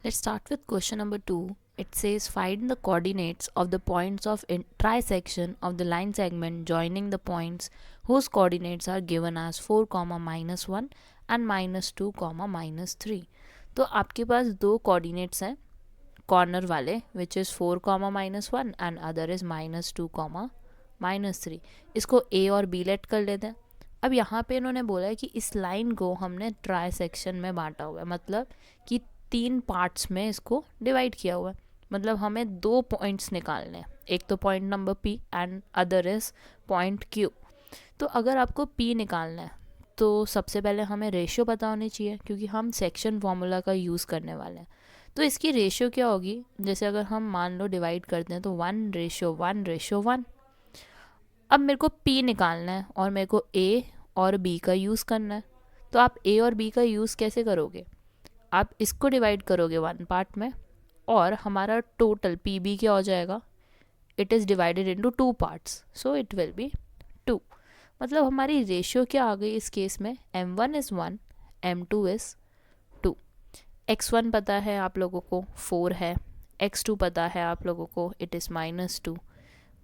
Let's start with question number 2. It says find the coordinates of the points of trisection of the line segment joining the points whose coordinates are given as 4, -1 and -2, -3. तो आपके पास दो coordinates हैं corner वाले which is 4, -1 and other is -2, -3. इसको ए और B late कर लेते हैं. अब यहाँ पे इन्होंने बोला है कि इस लाइन को हमने ट्राई सेक्शन में बांटा हुआ है, मतलब कि 3 पार्ट्स में इसको डिवाइड किया हुआ है. मतलब हमें 2 पॉइंट्स निकालने हैं, एक तो point number P and other is point Q. तो अगर आपको पी निकालना है तो सबसे पहले हमें रेशियो पता होनी चाहिए, क्योंकि हम सेक्शन फार्मूला का यूज़ करने वाले हैं. तो इसकी रेशियो क्या होगी, जैसे अगर हम मान लो डिवाइड करते हैं तो 1:1:1. अब मेरे को पी निकालना है और मेरे को ए और बी का यूज़ करना है. तो आप ए और बी का यूज़ कैसे करोगे, आप इसको डिवाइड करोगे 1 पार्ट में और हमारा टोटल पी बी क्या हो जाएगा, it is divided into 2 parts, so it will be 2. मतलब हमारी रेशियो क्या आ गई इस केस में, m1 is 1, m2 is 2. x1 पता है आप लोगों को 4 है, x2 पता है आप लोगों को इट इज़ -2,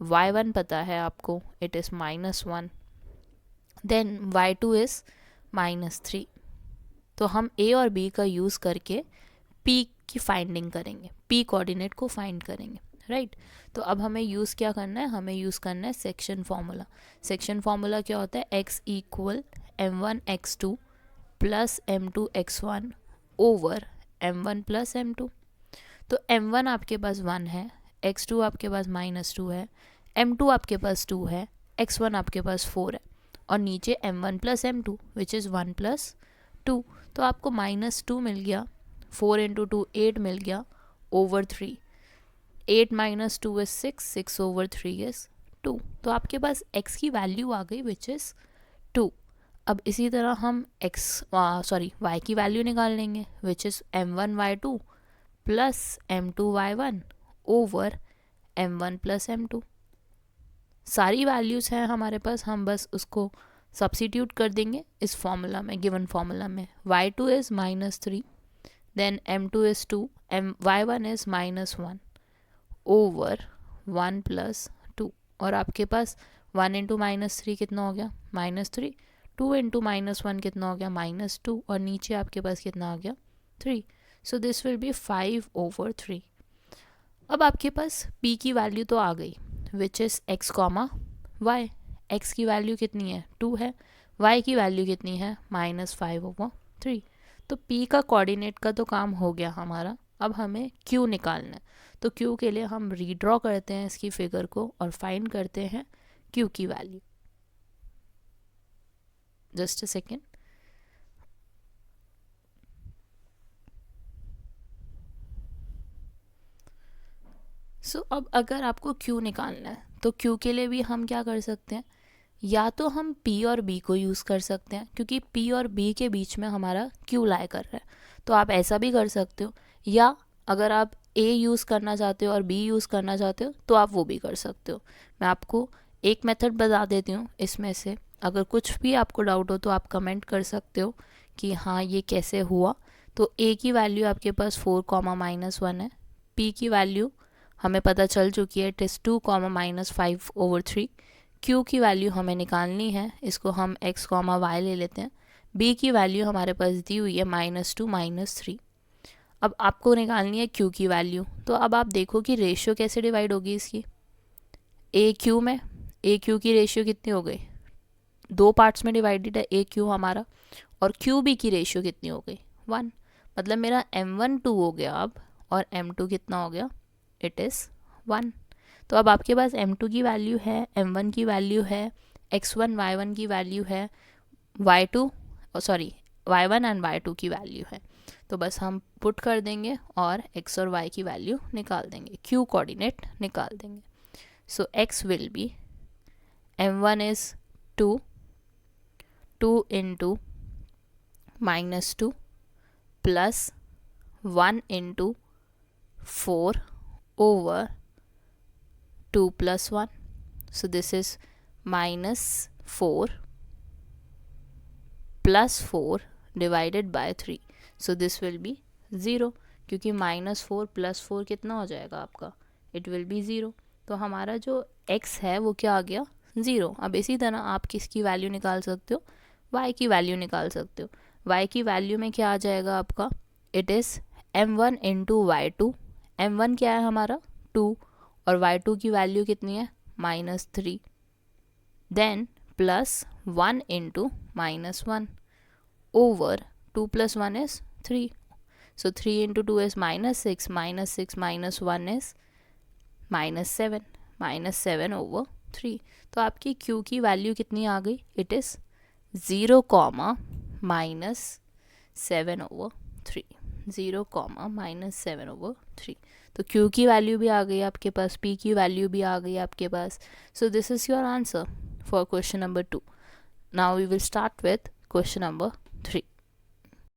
y1 पता है आपको it is -1, then y2 is -3. तो हम ए और बी का यूज़ करके पी की फाइंडिंग करेंगे, पी कोऑर्डिनेट को फाइंड करेंगे, राइट. तो अब हमें यूज़ क्या करना है, हमें यूज़ करना है सेक्शन फार्मूला. सेक्शन फार्मूला क्या होता है, x equal m1 x2 plus m2 x1 over m1 plus m2. तो m1 आपके पास 1 है, x2 आपके पास -2 है, m2 आपके पास 2 है, x1 आपके पास 4 है और नीचे m1 plus m2 which is 1 plus 2. तो आपको -2 मिल गया, 4 इंटू 2 8 मिल गया ओवर 3. 8 - 2 is 6, 6 over 3 is 2. तो आपके पास x की वैल्यू आ गई विच इज़ 2. अब इसी तरह हम y की वैल्यू निकाल लेंगे which is m1 y2 plus m2 y1 over m1 plus m2. सारी वैल्यूज़ हैं हमारे पास, हम बस उसको सब्सिट्यूट कर देंगे इस फॉर्मूला में, गिवन फॉर्मूला में. y2 is -3, then m2 is 2, y1 is -1 over 1 plus 2. और आपके पास 1 इंटू -3 कितना हो गया, -3. 2 इंटू -1 कितना हो गया, -2. और नीचे आपके पास कितना आ गया, 3. So this will be 5 over 3. अब आपके पास p की वैल्यू तो आ गई which is x, y. x की वैल्यू कितनी है, 2 है, y की वैल्यू कितनी है, -5 ओवर 3. तो p का कोऑर्डिनेट का तो काम हो गया हमारा. अब हमें q निकालना है. तो q के लिए हम रीड्रॉ करते हैं इसकी फिगर को और फाइंड करते हैं q की value. Just a second. So अब अगर आपको q निकालना है तो q के लिए भी हम क्या कर सकते हैं, या तो हम p और b को यूज़ कर सकते हैं क्योंकि p और b के बीच में हमारा q लाई कर रहा है. तो आप ऐसा भी कर सकते हो, या अगर आप a यूज़ करना चाहते हो और b यूज़ करना चाहते हो तो आप वो भी कर सकते हो. मैं आपको एक मेथड बता देती हूँ इसमें से. अगर कुछ भी आपको डाउट हो तो आप कमेंट कर सकते हो कि हाँ ये कैसे हुआ. तो a की वैल्यू आपके पास 4, -1 है, p की वैल्यू हमें पता चल चुकी है इट इज़ 2, -5 ओवर 3. q की वैल्यू हमें निकालनी है, इसको हम x, y ले लेते हैं. b की वैल्यू हमारे पास दी हुई है -2, -3. अब आपको निकालनी है q की वैल्यू. तो अब आप देखो कि रेशियो कैसे डिवाइड होगी इसकी, a q में. a q की रेशियो कितनी हो गई, 2 पार्ट्स में डिवाइडेड है a q हमारा, और q b की रेशियो कितनी हो गई, 1. मतलब मेरा m1 2 हो गया अब, और m2 कितना हो गया, इट इज़ 1. तो अब आपके पास m2 की वैल्यू है, m1 की वैल्यू है, x1 y1 की वैल्यू है, y1 एंड y2 की वैल्यू है. तो बस हम पुट कर देंगे और x और y की वैल्यू निकाल देंगे, q कोऑर्डिनेट निकाल देंगे. सो x will be m1 is 2 into -2 plus 1 into 4 over 2 plus 1. So this is -4 plus 4 divided by 3. So this will be 0 क्योंकि -4 + 4 कितना हो जाएगा आपका, इट विल बी 0। तो हमारा जो x है वो क्या आ गया, 0। अब इसी तरह आप किसकी वैल्यू निकाल सकते हो, y की वैल्यू निकाल सकते हो। y की वैल्यू में क्या आ जाएगा आपका, it is m1 into y2। m1 क्या है हमारा 2 और y2 की वैल्यू कितनी है -3, then +1 into -1 over 2 + 1 is 3। So 3 into 2 is -6, -6 - 1 is -7, -7 over 3। तो आपकी Q की वैल्यू कितनी आ गई, इट इज़ 0, -7 over 3, 0, -7/3। तो Q की वैल्यू भी आ गई आपके पास, P की वैल्यू भी आ गई आपके पास। So this is your answer for question number 2। Now we will start with question number 3।